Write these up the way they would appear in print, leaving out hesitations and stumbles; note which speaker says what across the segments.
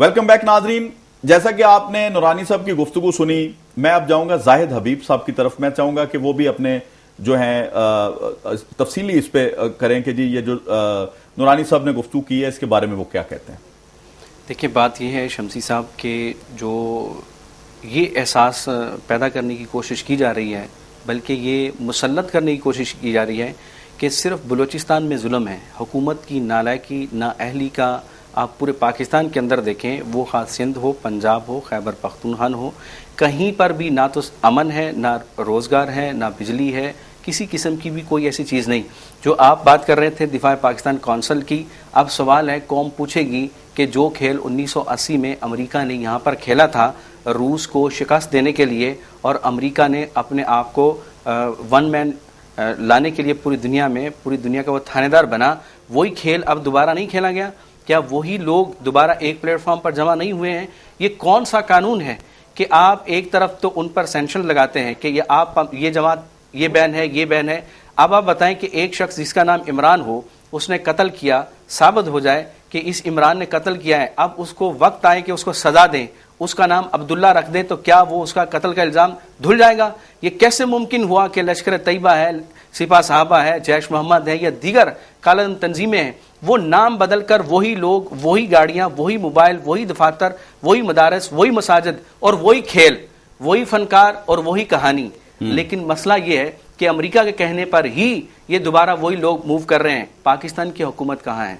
Speaker 1: Welcome back ناظرین. جیسا کہ آپ نے نورانی صاحب کی گفتگو سنی, میں اب جاؤں گا زاہد حبیب صاحب کی طرف. میں چاہوں گا کہ وہ بھی اپنے جو ہیں تفصیلی اس پہ کریں کہ جی یہ جو نورانی صاحب نے گفتگو کی ہے اس کے بارے میں وہ کیا کہتے ہیں.
Speaker 2: دیکھیں بات یہ ہے شمسی صاحب کہ جو یہ احساس پیدا کرنے کی کوشش کی جا رہی ہے, بلکہ یہ مسلط کرنے کی کوشش کی جا رہی ہے کہ صرف بلوچستان میں ظلم ہے, حکومت کی نالائکی نااہلی کا آپ پورے پاکستان کے اندر دیکھیں, وہ خاص سندھ ہو, پنجاب ہو, خیبر پختونخوا ہو, کہیں پر بھی نہ تو امن ہے, نہ روزگار ہے, نہ بجلی ہے, کسی قسم کی بھی کوئی ایسی چیز نہیں. جو آپ بات کر رہے تھے دفاع پاکستان کونسل کی, اب سوال ہے قوم پوچھے گی کہ جو کھیل 1980 میں امریکہ نے یہاں پر کھیلا تھا روس کو شکست دینے کے لیے, اور امریکہ نے اپنے آپ کو ون مین لانے کے لیے پوری دنیا کا وہ تھانے دار بنا, وہی کھیل اب دوبارہ نہیں کھیلا گیا. کیا وہی لوگ دوبارہ ایک پلیٹ فارم پر جمع نہیں ہوئے ہیں؟ یہ کون سا قانون ہے کہ آپ ایک طرف تو ان پر سینکشن لگاتے ہیں کہ یہ جماعت یہ بین ہے, یہ بین ہے. اب آپ بتائیں کہ ایک شخص جس کا نام عمران ہو, اس نے قتل کیا, ثابت ہو جائے کہ اس عمران نے قتل کیا ہے, اب اس کو وقت آئے کہ اس کو سزا دیں, اس کا نام عبداللہ رکھ دیں, تو کیا وہ اس کا قتل کا الزام دھل جائے گا؟ یہ کیسے ممکن ہوا کہ لشکر طیبہ ہے, سپاہ صحابہ ہے, جیش محمد ہے, یا دیگر کالہ تنظیمیں ہیں, وہ نام بدل کر وہی لوگ, وہی گاڑیاں, وہی موبائل, وہی دفاتر, وہی مدارس, وہی مساجد اور وہی کھیل, وہی فنکار اور وہی کہانی. لیکن مسئلہ یہ ہے کہ امریکہ کے کہنے پر ہی یہ دوبارہ وہی لوگ موو کر رہے ہیں. پاکستان کی حکومت کہاں ہے؟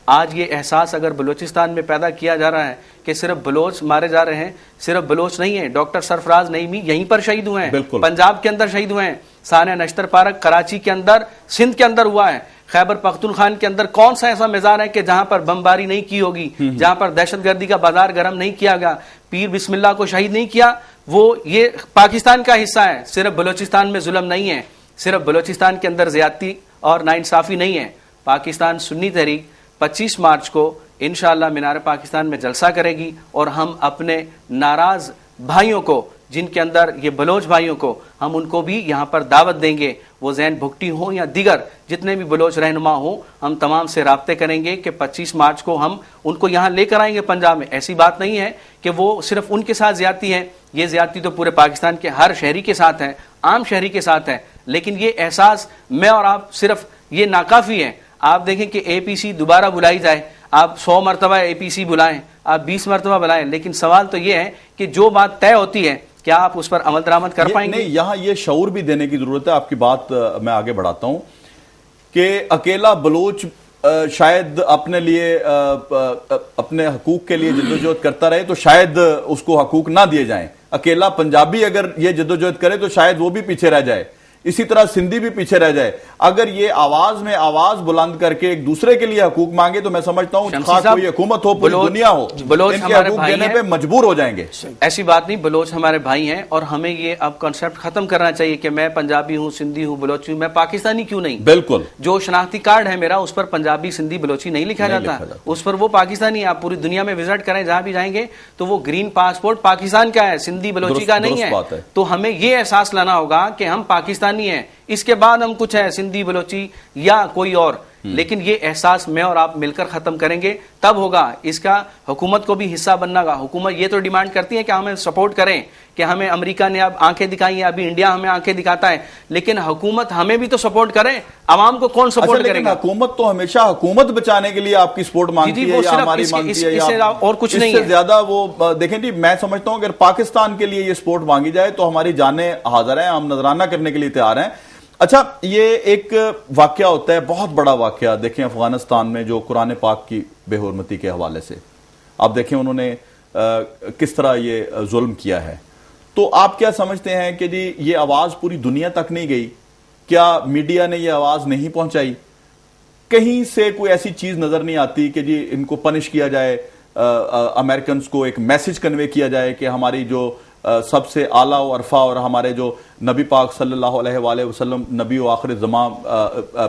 Speaker 2: آج یہ احساس اگر بلوچستان میں پیدا کیا جا رہا ہے کہ صرف بلوچ مارے جا رہے ہیں, صرف بلوچ نہیں ہیں, ڈاکٹر سرفراز نعیمی یہیں پر شہید ہوئے ہیں, پنجاب کے اندر شہید ہوئے ہیں, ثانیہ نشتر پارک کراچی کے اندر, سندھ کے اندر ہوا ہے, خیبر پختونخوا کے اندر کون سا ایسا میدان ہے کہ جہاں پر بمباری نہیں کی ہوگی, جہاں پر دہشت گردی کا بازار گرم نہیں کیا گیا, پیر بسم اللہ کو شہید نہیں کیا؟ وہ یہ پاکستان کا حصہ ہے. صرف بلوچستان میں ظلم نہیں ہے, صرف بلوچستان کے اندر زیادتی اور ناانصافی نہیں ہے. پاکستان سنی تحریک 25 مارچ کو انشاءاللہ مینار پاکستان میں جلسہ کرے گی, اور ہم اپنے ناراض بھائیوں کو, جن کے اندر یہ بلوچ بھائیوں کو, ہم ان کو بھی یہاں پر دعوت دیں گے. وہ زین بھگٹی ہوں یا دیگر جتنے بھی بلوچ رہنما ہوں, ہم تمام سے رابطے کریں گے کہ 25 مارچ کو ہم ان کو یہاں لے کر آئیں گے پنجاب میں. ایسی بات نہیں ہے کہ وہ صرف ان کے ساتھ زیادتی ہے, یہ زیادتی تو پورے پاکستان کے ہر شہری کے ساتھ ہے, عام شہری کے ساتھ ہے. لیکن یہ احساس میں اور آپ صرف یہ ناکافی ہے. آپ دیکھیں کہ اے پی سی دوبارہ بلائی جائے, آپ 100 مرتبہ اے پی سی بلائیں, آپ 20 مرتبہ بلائیں, لیکن سوال تو یہ ہے کہ جو بات طے ہوتی ہے کیا آپ اس پر عمل درآمد کر پائیں گے؟
Speaker 1: نہیں, یہاں یہ شعور بھی دینے کی ضرورت ہے. آپ کی بات میں آگے بڑھاتا ہوں کہ اکیلا بلوچ شاید اپنے لیے اپنے حقوق کے لیے جدوجہد کرتا رہے تو شاید اس کو حقوق نہ دیے جائیں. اکیلا پنجابی اگر یہ جدوجہد کرے تو شاید وہ بھی پیچھے رہ جائے, اسی طرح سندھی بھی پیچھے رہ جائے. اگر یہ آواز میں آواز بلند کر کے ایک دوسرے کے لیے حقوق مانگے تو میں سمجھتا ہوں خاص کوئی حکومت ہو, پوری دنیا ہو, ان کے حقوق دینے پہ مجبور ہو جائیں گے.
Speaker 2: ایسی بات نہیں, بلوچ ہمارے بھائی ہیں, اور ہمیں یہ اب کنسپٹ ختم کرنا چاہیے کہ میں پنجابی ہوں, سندھی ہوں, بلوچی ہوں, میں پاکستانی کیوں نہیں.
Speaker 1: بالکل,
Speaker 2: جو شناختی کارڈ ہے میرا اس پر پنجابی, سندھی, بلوچی نہیں لکھا جاتا, اس پر وہ پاکستانی. آپ پوری دنیا میں وزٹ کریں جہاں بھی جائیں گے تو وہ گرین پاسپورٹ پاکستان کا ہے, سندھی بلوچی کا نہیں ہے. تو ہمیں یہ احساس لانا ہوگا کہ ہم پاکستانی ہیں, اس کے بعد ہم کچھ ہے سندھی, بلوچی یا کوئی اور. لیکن یہ احساس میں اور آپ مل کر ختم کریں گے تب ہوگا. اس کا حکومت کو بھی حصہ بننا گا. حکومت یہ تو ڈیمانڈ کرتی ہے کہ ہمیں سپورٹ کریں, کہ ہمیں امریکہ نے اب آنکھیں دکھائی ہیں, ابھی انڈیا ہمیں آنکھیں دکھاتا ہے, لیکن حکومت ہمیں بھی تو سپورٹ کرے. عوام کو کون سپورٹ کرے گا؟
Speaker 1: حکومت تو ہمیشہ حکومت بچانے کے لیے آپ کی سپورٹ مانگتی ہے یا ہماری مانگتی ہے,
Speaker 2: اور کچھ نہیں ہے.
Speaker 1: زیادہ وہ دیکھیں جی, میں سمجھتا ہوں اگر پاکستان کے لیے یہ سپورٹ مانگی جائے تو ہماری جانیں حاضر ہیں, ہم نذرانہ کرنے کے لیے تیار ہیں. اچھا, یہ ایک واقعہ ہوتا ہے, بہت بڑا واقعہ. دیکھیں افغانستان میں جو قرآن پاک کی بے حرمتی کے حوالے سے آپ دیکھیں انہوں نے کس طرح یہ ظلم کیا ہے. تو آپ کیا سمجھتے ہیں کہ جی یہ آواز پوری دنیا تک نہیں گئی؟ کیا میڈیا نے یہ آواز نہیں پہنچائی؟ کہیں سے کوئی ایسی چیز نظر نہیں آتی کہ جی ان کو پنش کیا جائے, امریکنز کو ایک میسج کنوے کیا جائے کہ ہماری جو سب سے اعلیٰ و عرفہ اور ہمارے جو نبی پاک صلی اللہ علیہ وآلہ وسلم نبی و آخر زمان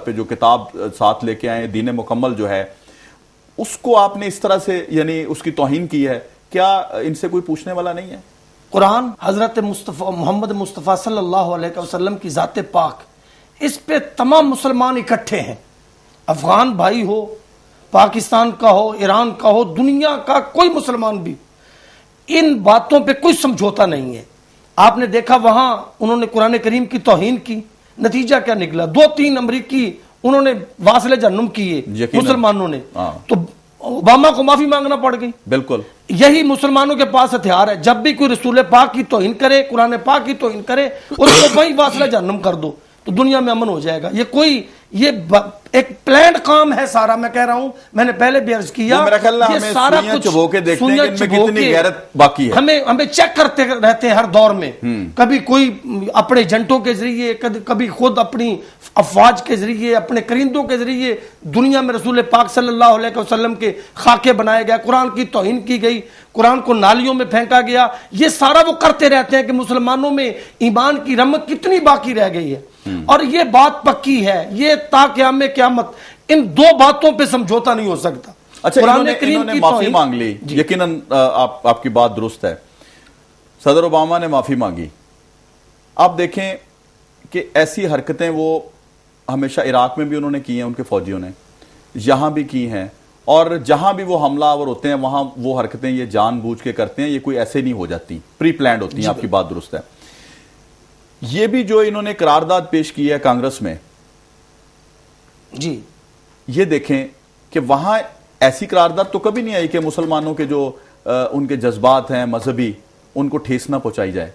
Speaker 1: پہ جو کتاب ساتھ لے کے آئے, دین مکمل جو ہے, اس کو آپ نے اس طرح سے یعنی اس کی توہین کی ہے. کیا ان سے کوئی پوچھنے والا نہیں ہے؟
Speaker 3: قرآن حضرت محمد مصطفیٰ صلی اللہ علیہ وسلم کی ذات پاک, اس پہ تمام مسلمان اکٹھے ہیں. افغان بھائی ہو, پاکستان کا ہو، ایران کا ہو، دنیا کا کوئی مسلمان بھی ان باتوں پہ کوئی سمجھوتا نہیں ہے. آپ نے دیکھا وہاں انہوں نے قرآن کریم کی توہین کی، نتیجہ کیا نکلا؟ 2-3 امریکی انہوں نے واصل جہنم کیے مسلمانوں نے، تو اوباما کو معافی مانگنا پڑ گئی.
Speaker 1: بالکل
Speaker 3: یہی مسلمانوں کے پاس ہتھیار ہے، جب بھی کوئی رسول پاک کی توہین کرے، قرآن پاک کی توہین کرے، اس کو وہی واصل جہنم کر دو تو دنیا میں امن ہو جائے گا. یہ ایک پلانڈ کام ہے سارا. میں کہہ رہا ہوں، میں نے پہلے بھی عرض کیا، یہ سارا کچھ
Speaker 1: چبو کے دیکھتے ہیں کہ ان میں کتنی غیرت باقی ہے.
Speaker 3: ہمیں چیک کرتے رہتے ہیں ہر دور میں، کبھی کوئی اپنے ایجنٹوں کے ذریعے، کبھی خود اپنی افواج کے ذریعے، اپنے کرندوں کے ذریعے دنیا میں رسول پاک صلی اللہ علیہ وسلم کے خاکے بنائے گئے، قرآن کی توہین کی گئی، قرآن کو نالیوں میں پھینکا گیا. یہ سارا وہ کرتے رہتے ہیں کہ مسلمانوں میں ایمان کی رمق کتنی باقی رہ گئی ہے. اور یہ بات پکی ہے، یہ تا قیام قیامت ان 2 باتوں پہ سمجھوتا نہیں ہو سکتا.
Speaker 1: اچھا، انہوں نے معافی مانگ لی، یقیناً آپ کی بات درست ہے. صدر اوباما نے معافی مانگی. آپ دیکھیں کہ ایسی حرکتیں وہ ہمیشہ عراق میں بھی انہوں نے کی ہیں، ان کے فوجیوں نے یہاں بھی کی ہیں، اور جہاں بھی وہ حملہ آور ہوتے ہیں وہاں وہ حرکتیں یہ جان بوجھ کے کرتے ہیں. یہ کوئی ایسے نہیں ہو جاتی، پری پلانڈ ہوتی ہیں. آپ کی بات درست ہے. یہ بھی جو انہوں نے قرارداد پیش کی ہے کانگریس میں،
Speaker 3: جی
Speaker 1: یہ دیکھیں کہ وہاں ایسی قرارداد تو کبھی نہیں آئی کہ مسلمانوں کے جو ان کے جذبات ہیں مذہبی، ان کو ٹھیس نہ پہنچائی جائے.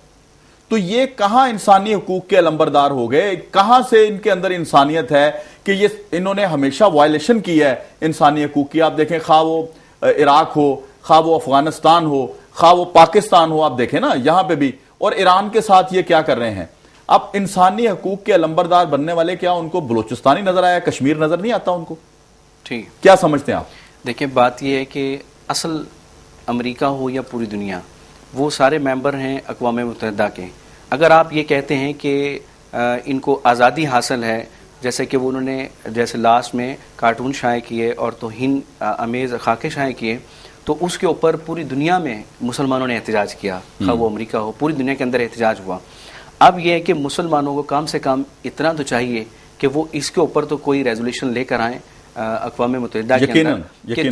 Speaker 1: تو یہ کہاں انسانی حقوق کے علمبردار ہو گئے؟ کہاں سے ان کے اندر انسانیت ہے کہ یہ انہوں نے ہمیشہ وائلیشن کی ہے انسانی حقوق کی. آپ دیکھیں، خواہ وہ عراق ہو، خواہ وہ افغانستان ہو، خواہ وہ پاکستان ہو، آپ دیکھیں نا یہاں پہ بھی، اور ایران کے ساتھ یہ کیا کر رہے ہیں. اب انسانی حقوق کے علمبردار بننے والے کیا ان کو بلوچستانی نظر آیا، کشمیر نظر نہیں آتا ان کو؟
Speaker 2: ٹھیک،
Speaker 1: کیا سمجھتے ہیں آپ؟
Speaker 2: دیکھیں، بات یہ ہے کہ اصل امریکہ ہو یا پوری دنیا، وہ سارے ممبر ہیں اقوام متحدہ کے. اگر آپ یہ کہتے ہیں کہ ان کو آزادی حاصل ہے، جیسے کہ وہ انہوں نے جیسے لاسٹ میں کارٹون شائع کیے اور توہین امیز خاکے شائع کیے، تو اس کے اوپر پوری دنیا میں مسلمانوں نے احتجاج کیا، خواہ وہ امریکہ ہو، پوری دنیا کے اندر احتجاج ہوا. اب یہ ہے کہ مسلمانوں کو کم سے کم اتنا تو چاہیے کہ وہ اس کے اوپر تو کوئی ریزولوشن لے کر آئیں اقوام متحدہ کے اندر، کہ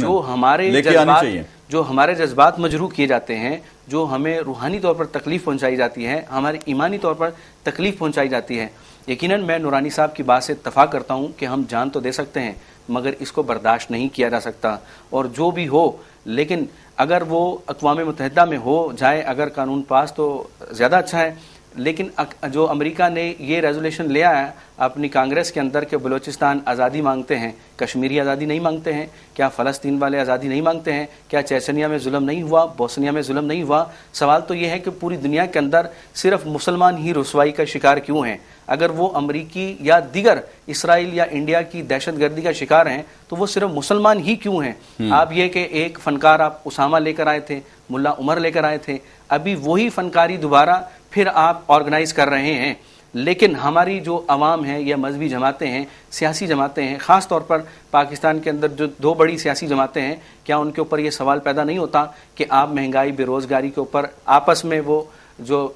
Speaker 2: جو ہمارے جذبات مجروح کیے جاتے ہیں، جو ہمیں روحانی طور پر تکلیف پہنچائی جاتی ہے، ہمارے ایمانی طور پر تکلیف پہنچائی جاتی ہے. یقیناً میں نورانی صاحب کی بات سے اتفاق کرتا ہوں کہ ہم جان تو دے سکتے ہیں مگر اس کو برداشت نہیں کیا جا سکتا. اور جو بھی ہو، لیکن اگر وہ اقوام متحدہ میں ہو جائے، اگر قانون پاس تو زیادہ اچھا ہے. لیکن جو امریکہ نے یہ ریزولوشن لیا ہے اپنی کانگریس کے اندر کہ بلوچستان آزادی مانگتے ہیں، کشمیری آزادی نہیں مانگتے ہیں، کیا فلسطین والے آزادی نہیں مانگتے ہیں، کیا چیچنیا میں ظلم نہیں ہوا، بوسنیا میں ظلم نہیں ہوا؟ سوال تو یہ ہے کہ پوری دنیا کے اندر صرف مسلمان ہی رسوائی کا شکار کیوں ہیں؟ اگر وہ امریکی یا دیگر اسرائیل یا انڈیا کی دہشت گردی کا شکار ہیں تو وہ صرف مسلمان ہی کیوں ہیں؟ آپ یہ کہ ایک فنکار آپ اسامہ لے کر آئے تھے، ملا عمر لے کر آئے تھے، ابھی وہی فنکاری دوبارہ پھر آپ آرگنائز کر رہے ہیں. لیکن ہماری جو عوام ہے یا مذہبی جماعتیں ہیں، سیاسی جماعتیں ہیں، خاص طور پر پاکستان کے اندر جو 2 بڑی سیاسی جماعتیں ہیں، کیا ان کے اوپر یہ سوال پیدا نہیں ہوتا کہ آپ مہنگائی، بے روزگاری کے اوپر آپس میں وہ جو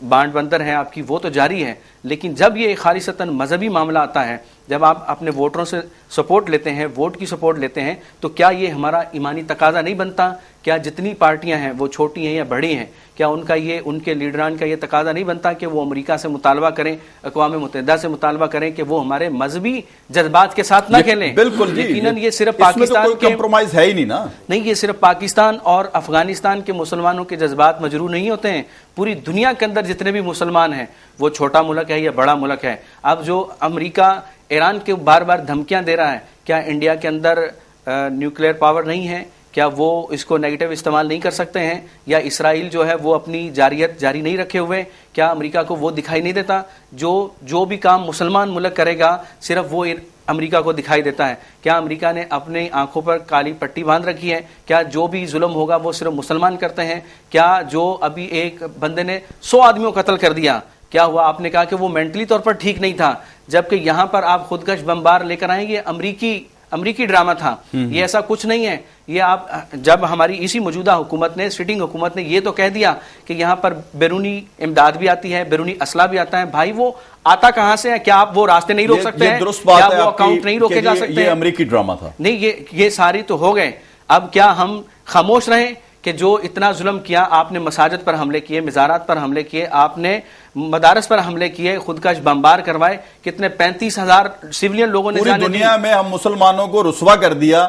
Speaker 2: بانٹ بندر ہے آپ کی وہ تو جاری ہے، لیکن جب یہ خالصتاً مذہبی معاملہ آتا ہے، جب آپ اپنے ووٹروں سے سپورٹ لیتے ہیں، ووٹ کی سپورٹ لیتے ہیں، تو کیا یہ ہمارا ایمانی تقاضا نہیں بنتا؟ کیا جتنی پارٹیاں ہیں وہ چھوٹی ہیں یا بڑی ہیں، کیا ان کے لیڈران کا یہ تقاضا نہیں بنتا کہ وہ امریکہ سے مطالبہ کریں، اقوام متحدہ سے مطالبہ کریں کہ وہ ہمارے مذہبی جذبات کے ساتھ نہ کھیلیں؟
Speaker 1: بالکل،
Speaker 2: یقیناً یہ صرف پاکستان کے
Speaker 1: کمپرومائز ہے ہی نہیں نا.
Speaker 2: نہیں، یہ صرف پاکستان اور افغانستان کے مسلمانوں کے جذبات مجروح نہیں ہوتے ہیں. پوری دنیا کے اندر جتنے بھی مسلمان ہیں، وہ چھوٹا ملک ہے یا بڑا ملک ہے، اب جو امریکہ ایران کے بار بار دھمکیاں دے رہا ہے، کیا انڈیا کے اندر نیوکلیئر پاور نہیں ہے؟ کیا وہ اس کو نیگیٹو استعمال نہیں کر سکتے ہیں؟ یا اسرائیل جو ہے وہ اپنی جاریت جاری نہیں رکھے ہوئے؟ کیا امریکہ کو وہ دکھائی نہیں دیتا؟ جو بھی کام مسلمان ملک کرے گا صرف وہ امریکہ کو دکھائی دیتا ہے. کیا امریکہ نے اپنی آنکھوں پر کالی پٹی باندھ رکھی ہے؟ کیا جو بھی ظلم ہوگا وہ صرف مسلمان کرتے ہیں؟ کیا جو ابھی ایک بندے نے 100 آدمیوں کو قتل کر دیا، کیا ہوا؟ آپ نے کہا کہ وہ مینٹلی طور پر ٹھیک نہیں تھا، جبکہ یہاں پر آپ خودکش بمبار لے کر آئیں. یہ امریکی امریکی ڈرامہ تھا. یہ ایسا کچھ نہیں ہے. یہ آپ جب ہماری اسی موجودہ حکومت نے, سٹنگ حکومت نے یہ تو کہہ دیا کہ یہاں پر بیرونی امداد بھی آتی ہے, بیرونی اسلحہ بھی آتا ہے, بھائی وہ آتا کہاں سے ہے؟ کیا آپ وہ راستے نہیں روک سکتے ہیں؟ کیا وہ اکاؤنٹ نہیں روکے جا سکتے ہیں؟
Speaker 1: یہ امریکی ڈرامہ تھا.
Speaker 2: نہیں, یہ ساری تو ہو گئے. اب کیا ہم خاموش رہیں کہ جو اتنا ظلم کیا آپ نے؟ مساجد پر حملے کیے, مزارات پر حملے کیے, آپ نے مدارس پر حملے کیے, خودکش بمبار کروائے, کتنے 35,000 سیویلین لوگوں نے
Speaker 1: پوری دنیا میں ہم مسلمانوں کو رسوا کر دیا,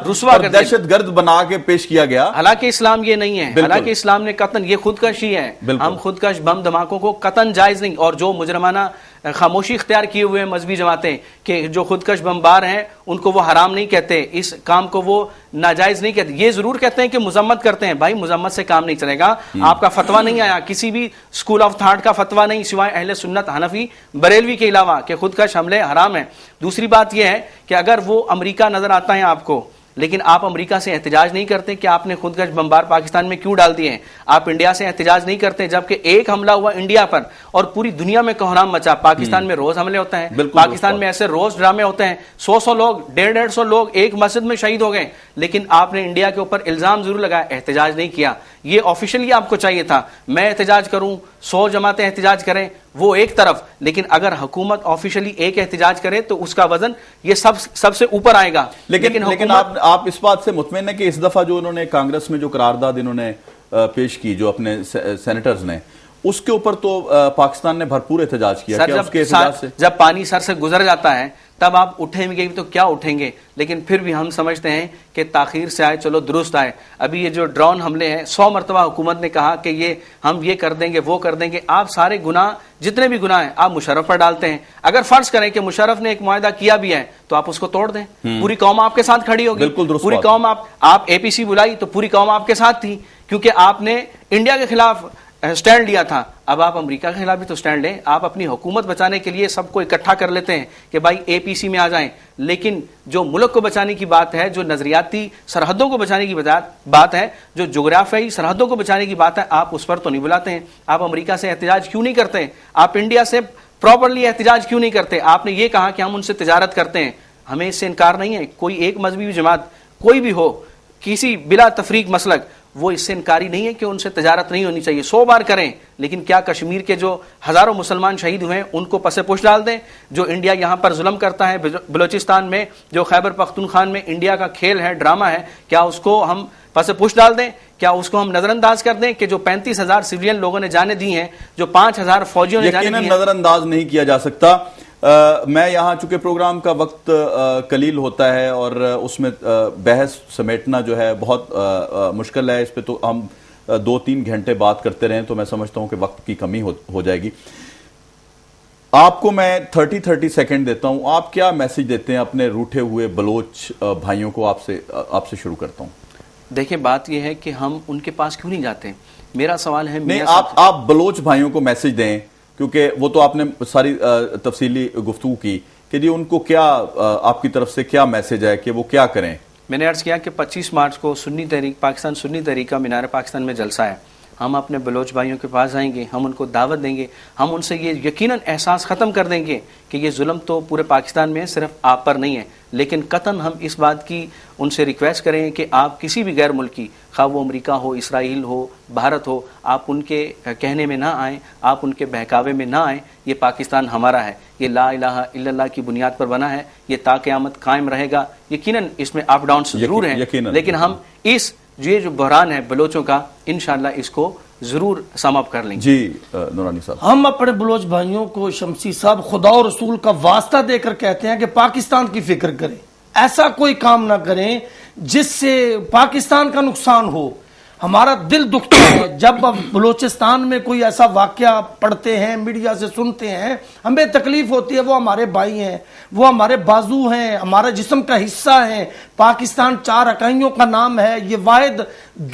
Speaker 1: دہشت گرد بنا کے پیش کیا گیا.
Speaker 2: حالانکہ اسلام یہ نہیں ہے, حالانکہ اسلام نے قطن, یہ خودکش ہی ہے. ہم خودکش بم دھماکوں کو قطن جائز نہیں. اور جو مجرمانہ خاموشی اختیار کیے ہوئے ہیں مذہبی جماعتیں کہ جو خودکش بمبار ہیں ان کو وہ حرام نہیں کہتے, اس کام کو وہ ناجائز نہیں کہتے. یہ ضرور کہتے ہیں کہ مذمت کرتے ہیں. بھائی مذمت سے کام نہیں چلے گا. آپ کا فتویٰ نہیں آیا, کسی بھی اسکول آف تھاٹ کا فتویٰ نہیں سوائے اہل سنت حنفی بریلوی کے علاوہ کہ خودکش حملے حرام ہیں. دوسری بات یہ ہے کہ اگر وہ امریکہ نظر آتا ہے آپ کو, لیکن آپ امریکہ سے احتجاج نہیں کرتے کہ آپ نے خودکش بمبار پاکستان میں کیوں ڈال دیے ہیں. آپ انڈیا سے احتجاج نہیں کرتے جبکہ ایک حملہ ہوا انڈیا پر اور پوری دنیا میں کوہرام مچا. پاکستان میں روز حملے ہوتے ہیں, پاکستان میں ایسے روز ڈرامے ہوتے ہیں, 100 لوگ 150 لوگ ایک مسجد میں شہید ہو گئے, لیکن آپ نے انڈیا کے اوپر الزام ضرور لگایا, احتجاج نہیں کیا. یہ آفیشلی آپ کو چاہیے تھا. میں احتجاج کروں, 100 جماعتیں احتجاج کریں, وہ ایک طرف, لیکن اگر حکومت آفیشلی ایک احتجاج کرے تو اس کا وزن یہ سب سے اوپر آئے گا.
Speaker 1: لیکن آپ اس بات سے مطمئن ہیں کہ اس دفعہ جو انہوں نے کانگریس میں جو قرارداد انہوں نے پیش کی جو اپنے سینیٹرز نے, اس کے اوپر تو پاکستان نے بھرپور احتجاج کیا.
Speaker 2: جب پانی سر سے گزر جاتا ہے تب آپ اٹھیں گے تو کیا اٹھیں گے, لیکن پھر بھی ہم سمجھتے ہیں کہ تاخیر سے آئے چلو درست آئے. ابھی یہ جو ڈرون حملے ہیں 100 مرتبہ حکومت نے کہا کہ ہم یہ کر دیں گے وہ کر دیں گے. آپ سارے گناہ جتنے بھی گناہ ہیں آپ مشرف پر ڈالتے ہیں. اگر فرض کریں کہ مشرف نے ایک معاہدہ کیا بھی ہے تو آپ اس کو توڑ دیں. پوری قوم آپ کے ساتھ کھڑی ہوگی, پوری قوم آپ اے پی سی بلائی تو پوری قوم آپ کے ساتھ تھی, کیونکہ آپ نے انڈیا کے خلاف سٹینڈ لیا تھا. اب آپ امریکہ کے خلاف بھی تو سٹینڈ لیں. آپ اپنی حکومت بچانے کے لیے سب کو اکٹھا کر لیتے ہیں کہ بھائی اے پی سی میں آ جائیں, لیکن جو ملک کو بچانے کی بات ہے, جو نظریاتی سرحدوں کو بچانے کی بات ہے, جو جغرافیائی سرحدوں کو بچانے کی بات ہے, آپ اس پر تو نہیں بلاتے ہیں. آپ امریکہ سے احتجاج کیوں نہیں کرتے؟ آپ انڈیا سے پراپرلی احتجاج کیوں نہیں کرتے؟ آپ نے یہ کہا کہ ہم ان سے تجارت کرتے ہیں. ہمیں اس سے انکار نہیں ہے. کوئی ایک مذہبی جماعت کوئی بھی ہو, کسی بلا تفریق مسلک, وہ اس سے انکاری نہیں ہے کہ ان سے تجارت نہیں ہونی چاہیے. 100 بار کریں, لیکن کیا کشمیر کے جو ہزاروں مسلمان شہید ہوئے ہیں ان کو پس پش ڈال دیں؟ جو انڈیا یہاں پر ظلم کرتا ہے بلوچستان میں, جو خیبر پختونخوان میں انڈیا کا کھیل ہے, ڈرامہ ہے, کیا اس کو ہم پس پش ڈال دیں؟ کیا اس کو ہم نظر انداز کر دیں کہ جو 35,000 سیویلین لوگوں نے جانیں دی ہیں, جو 5,000 فوجیوں نے جانیں دی ہیں؟
Speaker 1: نظر انداز نہیں کیا جا سکتا. میں یہاں چونکہ پروگرام کا وقت قلیل ہوتا ہے اور اس میں بحث سمیٹنا جو ہے بہت مشکل ہے. اس پہ تو ہم 2-3 گھنٹے بات کرتے رہیں تو میں سمجھتا ہوں کہ وقت کی کمی ہو جائے گی. آپ کو میں 30 سیکنڈ دیتا ہوں. آپ کیا میسج دیتے ہیں اپنے روٹھے ہوئے بلوچ بھائیوں کو؟ آپ سے شروع کرتا ہوں.
Speaker 2: دیکھیں بات یہ ہے کہ ہم ان کے پاس کیوں نہیں جاتے. میرا سوال ہے,
Speaker 1: نہیں آپ بلوچ بھائیوں کو میسج دیں, کیونکہ وہ تو آپ نے ساری تفصیلی گفتگو کی کہ جی ان کو کیا آپ کی طرف سے کیا میسج ہے کہ وہ کیا کریں.
Speaker 2: میں نے عرض کیا کہ 25 مارچ کو پاکستان سنی تحریک کا مینار پاکستان میں جلسہ ہے. ہم اپنے بلوچ بھائیوں کے پاس جائیں گے, ہم ان کو دعوت دیں گے, ہم ان سے یہ یقیناً احساس ختم کر دیں گے کہ یہ ظلم تو پورے پاکستان میں صرف آپ پر نہیں ہے, لیکن قطعاً ہم اس بات کی ان سے ریکویسٹ کریں کہ آپ کسی بھی غیر ملکی, خواہ وہ امریکہ ہو, اسرائیل ہو, بھارت ہو, آپ ان کے کہنے میں نہ آئیں, آپ ان کے بہکاوے میں نہ آئیں. یہ پاکستان ہمارا ہے, یہ لا الہ الا اللہ کی بنیاد پر بنا ہے, یہ تا قیامت قائم رہے گا. یقیناً اس میں اپ ڈاؤنس ضرور ہیں, لیکن ہم یہ جو بحران ہے بلوچوں کا, انشاءاللہ اس کو ضرور سم اپ کر لیں گے.
Speaker 1: جی نورانی صاحب.
Speaker 3: ہم اپنے بلوچ بھائیوں کو شمسی صاحب خدا اور رسول کا واسطہ دے کر کہتے ہیں کہ پاکستان کی فکر کریں, ایسا کوئی کام نہ کریں جس سے پاکستان کا نقصان ہو. ہمارا دل دکھتا ہے جب اب بلوچستان میں کوئی ایسا واقعہ پڑھتے ہیں, میڈیا سے سنتے ہیں, ہمیں تکلیف ہوتی ہے. وہ ہمارے بھائی ہیں, وہ ہمارے بازو ہیں, ہمارے جسم کا حصہ ہیں. پاکستان 4 اکائیوں کا نام ہے, یہ واحد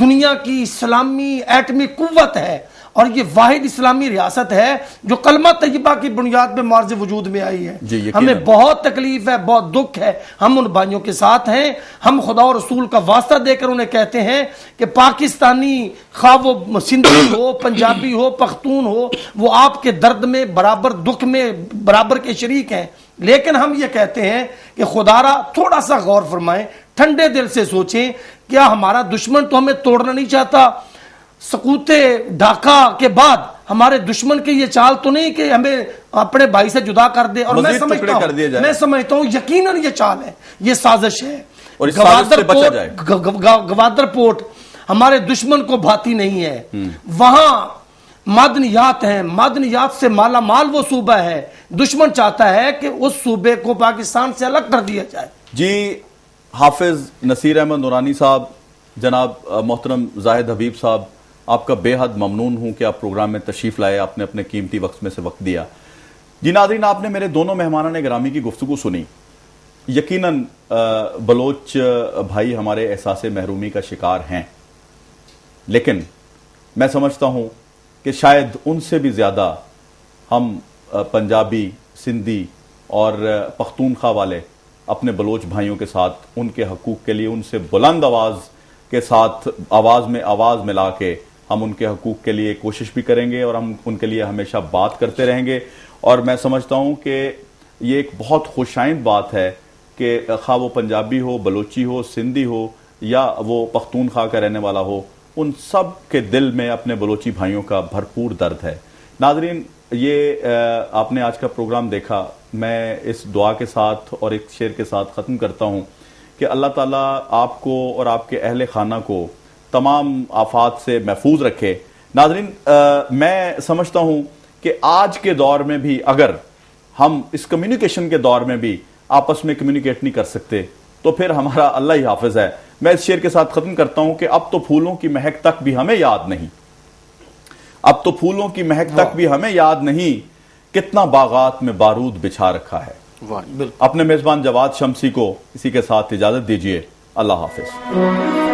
Speaker 3: دنیا کی اسلامی ایٹمی قوت ہے اور یہ واحد اسلامی ریاست ہے جو کلمہ طیبہ کی بنیاد پہ معرض وجود میں آئی ہے. ہمیں بہت تکلیف ہے, بہت دکھ ہے, ہم ان بھائیوں کے ساتھ ہیں. ہم خدا اور رسول کا واسطہ دے کر انہیں کہتے ہیں کہ پاکستانی, خواہ وہ سندھی ہو, پنجابی ہو, پختون ہو, وہ آپ کے درد میں برابر, دکھ میں برابر کے شریک ہیں. لیکن ہم یہ کہتے ہیں کہ خدارا تھوڑا سا غور فرمائیں, ٹھنڈے دل سے سوچیں, کیا ہمارا دشمن تو ہمیں توڑنا نہیں چاہتا؟ سقوط ڈھاکہ کے بعد ہمارے دشمن کی یہ چال تو نہیں کہ ہمیں اپنے بھائی سے جدا کر دے, اور میں سمجھتا ہوں یقیناً یہ چال ہے, یہ سازش ہے. گوادر پورٹ ہمارے دشمن کو بھاتی نہیں ہے, وہاں معدنیات ہیں, معدنیات سے مالا مال وہ صوبہ ہے, دشمن چاہتا ہے کہ اس صوبے کو پاکستان سے الگ کر دیا جائے.
Speaker 1: جی حافظ نصیر احمد نورانی صاحب, جناب محترم زاہد حبیب صاحب, آپ کا بے حد ممنون ہوں کہ آپ پروگرام میں تشریف لائے, آپ نے اپنے قیمتی وقت میں سے وقت دیا. جی ناظرین, آپ نے میرے دونوں مہمانان گرامی کی گفتگو سنی. یقیناً بلوچ بھائی ہمارے احساس محرومی کا شکار ہیں, لیکن میں سمجھتا ہوں کہ شاید ان سے بھی زیادہ ہم پنجابی, سندھی اور پختونخوا والے اپنے بلوچ بھائیوں کے ساتھ ان کے حقوق کے لیے ان سے بلند آواز کے ساتھ آواز میں آواز ملا کے ہم ان کے حقوق کے لیے کوشش بھی کریں گے, اور ہم ان کے لیے ہمیشہ بات کرتے رہیں گے. اور میں سمجھتا ہوں کہ یہ ایک بہت خوشائند بات ہے کہ خواہ وہ پنجابی ہو, بلوچی ہو, سندھی ہو, یا وہ پختونخوا کا رہنے والا ہو, ان سب کے دل میں اپنے بلوچی بھائیوں کا بھرپور درد ہے. ناظرین, یہ آپ نے آج کا پروگرام دیکھا. میں اس دعا کے ساتھ اور ایک شعر کے ساتھ ختم کرتا ہوں کہ اللہ تعالیٰ آپ کو اور آپ کے اہل خانہ کو تمام آفات سے محفوظ رکھے. ناظرین, میں سمجھتا ہوں کہ آج کے دور میں بھی اگر ہم اس کمیونیکیشن کے دور میں بھی آپس میں کمیونیکیٹ نہیں کر سکتے تو پھر ہمارا اللہ ہی حافظ ہے. میں اس شعر کے ساتھ ختم کرتا ہوں کہ اب تو پھولوں کی مہک تک بھی ہمیں یاد نہیں, اب تو پھولوں کی مہک تک بھی ہمیں یاد نہیں, کتنا باغات میں بارود بچھا رکھا ہے. اپنے میزبان جواد شمسی کو اسی کے ساتھ اجازت دیجیے. اللہ حافظ.